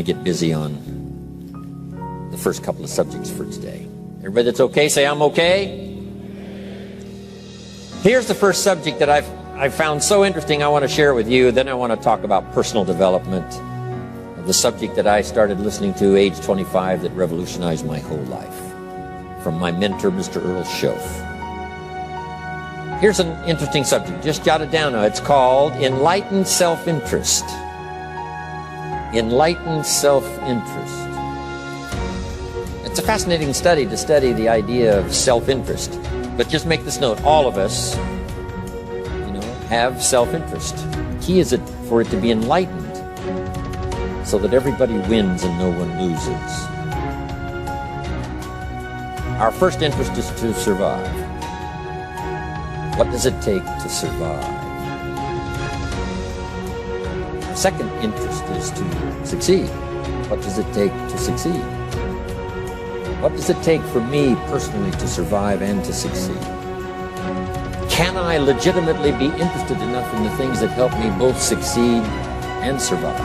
to get busy on the first couple of subjects for today. Everybody that's okay, say I'm okay. Here's the first subject that I've found so interesting I want to share with you. Then I want to talk about personal development, the subject that I started listening to age 25 that revolutionized my whole life, from my mentor, Mr. Earl Schoaf. Here's an interesting subject. Just jot it down now. It's called Enlightened Self-Interest. Enlightened Self-Interest. It's a fascinating study to study the idea of self-interest. But just make this note, all of us, have self-interest. The key is for it to be enlightened so that everybody wins and no one loses. Our first interest is to survive. What does it take to survive? Our second interest is to succeed. What does it take to succeed? What does it take for me personally to survive and to succeed? Can I legitimately be interested enough in the things that help me both succeed and survive?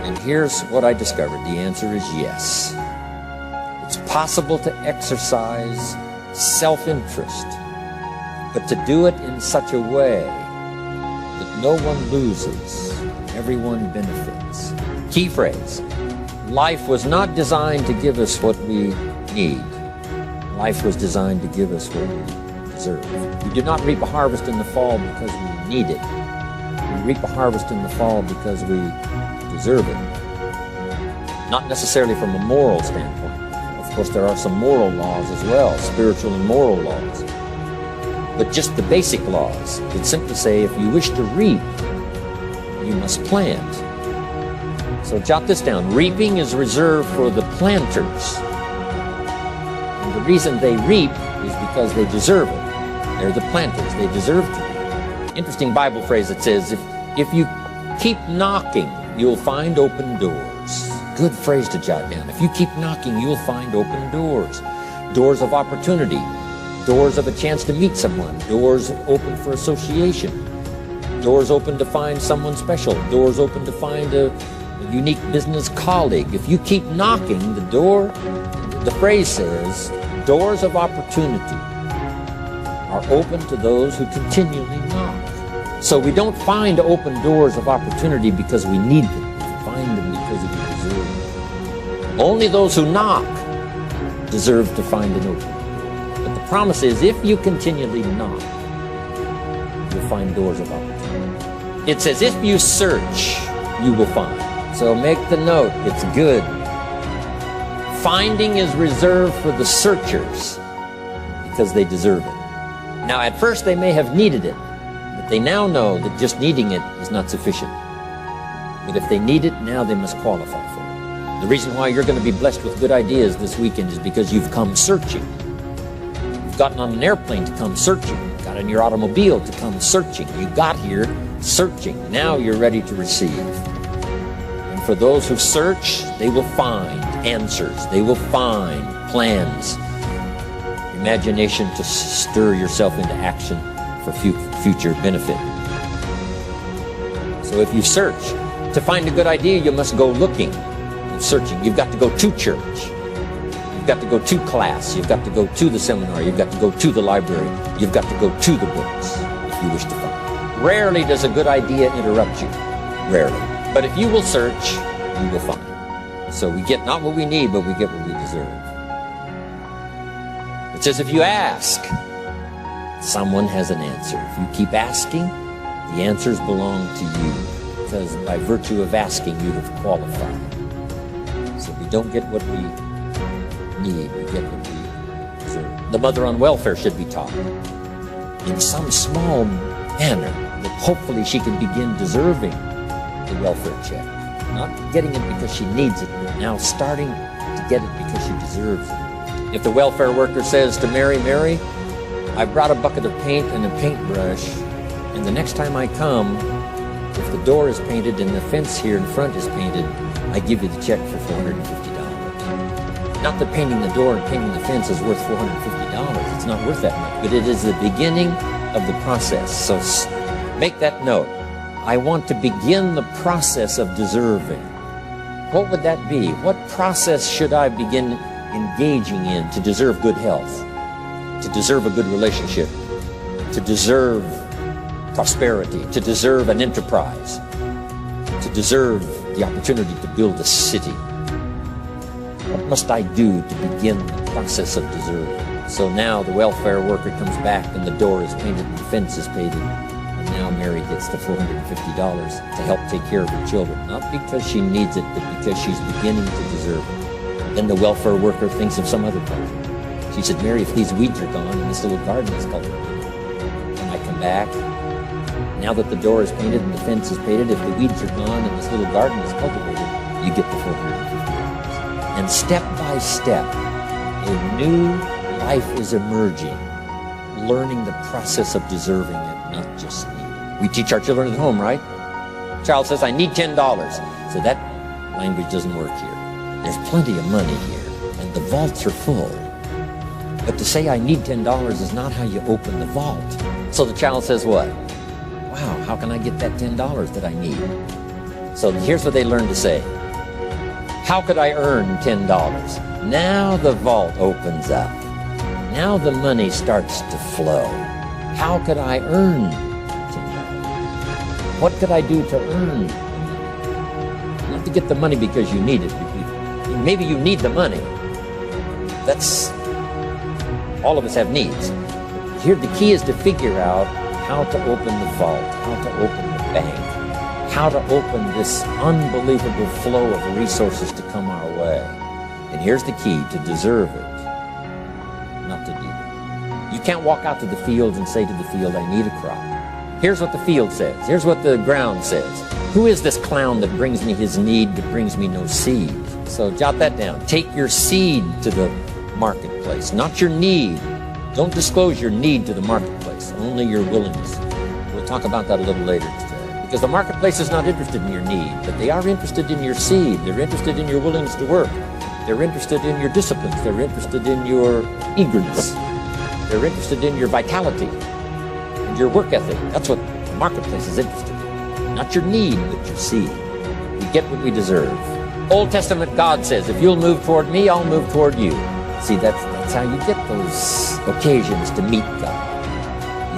And here's what I discovered. The answer is yes. It's possible to exercise self-interest, but to do it in such a way that no one loses, everyone benefits. Key phrase: life was not designed to give us what we need. Life was designed to give us what we deserve. We do not reap a harvest in the fall because we need it. We reap a harvest in the fall because we deserve it. Not necessarily from a moral standpoint. Of course, there are some moral laws as well, spiritual and moral laws. But just the basic laws that simply say if you wish to reap, you must plant. So jot this down. Reaping is reserved for the planters. And the reason they reap is because they deserve it. They're the planters. They deserve to reap. Interesting Bible phrase that says, if you keep knocking, you'll find open doors. Good phrase to jot down. If you keep knocking, you'll find open doors. Doors of opportunity. Doors of a chance to meet someone. Doors open for association. Doors open to find someone special. Doors open to find a unique business colleague. If you keep knocking, the phrase says, doors of opportunity are open to those who continually knock. So we don't find open doors of opportunity because we need them. We find them because we deserve them. Only those who knock deserve to find an opening. But the promise is, if you continually knock, you'll find doors of opportunity. It says, if you search, you will find. So make the note, it's good. Finding is reserved for the searchers because they deserve it. Now, at first they may have needed it, but they now know that just needing it is not sufficient. But if they need it, now they must qualify for it. The reason why you're going to be blessed with good ideas this weekend is because you've come searching. You've gotten on an airplane to come searching. You got in your automobile to come searching. You got here searching. Now you're ready to receive. And for those who search, they will find answers. They will find plans. Imagination to stir yourself into action for future benefit. So if you search, to find a good idea, you must go looking and searching. You've got to go to church. You've got to go to class. You've got to go to the seminar. You've got to go to the library. You've got to go to the books if you wish to find. Rarely does a good idea interrupt you. Rarely. But if you will search, you will find. So we get not what we need, but we get what we deserve. It says if you ask, someone has an answer. If you keep asking, the answers belong to you, because by virtue of asking, you have qualified. So we don't get what we need, we get what we deserve. The mother on welfare should be taught in some small manner that hopefully she can begin deserving the welfare check. Not getting it because she needs it, but now starting to get it because she deserves it. If the welfare worker says to Mary, Mary, I brought a bucket of paint and a paintbrush, and the next time I come, if the door is painted and the fence here in front is painted, I give you the check for $450. Not that painting the door and painting the fence is worth $450. It's not worth that much, but it is the beginning of the process. So make that note. I want to begin the process of deserving. What would that be? What process should I begin engaging in to deserve good health, to deserve a good relationship, to deserve prosperity, to deserve an enterprise, to deserve the opportunity to build a city? What must I do to begin the process of deserving? So now the welfare worker comes back and the door is painted and the fence is painted. And now Mary gets the $450 to help take care of her children. Not because she needs it, but because she's beginning to deserve it. Then the welfare worker thinks of some other problem. She said, Mary, if these weeds are gone and this little garden is cultivated, when I come back, now that the door is painted and the fence is painted, if the weeds are gone and this little garden is cultivated, you get the $450. And step by step, a new life is emerging, learning the process of deserving it, not just needing it. We teach our children at home, right? Child says, I need $10. So that language doesn't work here. There's plenty of money here, and the vaults are full. But to say I need $10 is not how you open the vault. So the child says what? Wow, how can I get that $10 that I need? So here's what they learn to say. How could I earn $10? Now the vault opens up. Now the money starts to flow. How could I earn $10? What could I do to earn? Not to get the money because you need it. Maybe you need the money. That's, all of us have needs. Here the key is to figure out how to open the vault, how to open the bank, how to open this unbelievable flow of resources to come our way. And here's the key: to deserve it, not to need it. You can't walk out to the fields and say to the field, I need a crop. Here's what the field says. Here's what the ground says. Who is this clown that brings me his need but brings me no seed? So jot that down. Take your seed to the marketplace, not your need. Don't disclose your need to the marketplace, only your willingness. We'll talk about that a little later today. Because the marketplace is not interested in your need, but they are interested in your seed. They're interested in your willingness to work. They're interested in your disciplines. They're interested in your eagerness. They're interested in your vitality and your work ethic. That's what the marketplace is interested in. Not your need, but your seed. We get what we deserve. Old Testament God says, if you'll move toward me, I'll move toward you. See, that's how you get those occasions to meet God.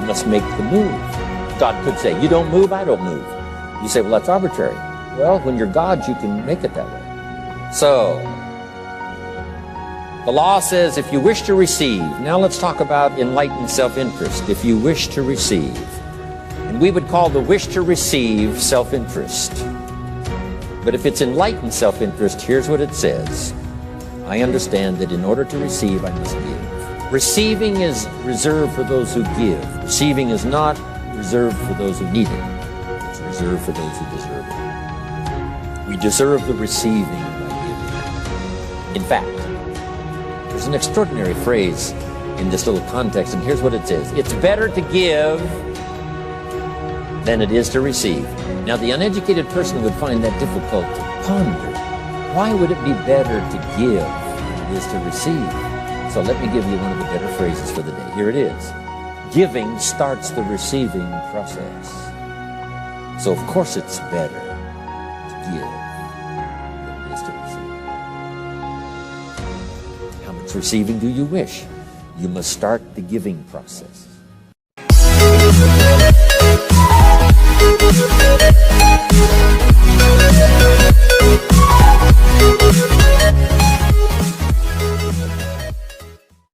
You must make the move. God could say, you don't move, I don't move. You say, well, that's arbitrary. Well, when you're God, you can make it that way. So, the law says, if you wish to receive. Now let's talk about enlightened self-interest. If you wish to receive. And we would call the wish to receive self-interest. But if it's enlightened self-interest, here's what it says. I understand that in order to receive, I must give. Receiving is reserved for those who give. Receiving is not reserved for those who need it. It's reserved for those who deserve it. We deserve the receiving by giving. In fact, there's an extraordinary phrase in this little context, and here's what it says. It's better to give than it is to receive. Now, the uneducated person would find that difficult to ponder. Why would it be better to give than it is to receive? So let me give you one of the better phrases for the day. Here it is. Giving starts the receiving process. So of course it's better to give than it is to receive. How much receiving do you wish? You must start the giving process.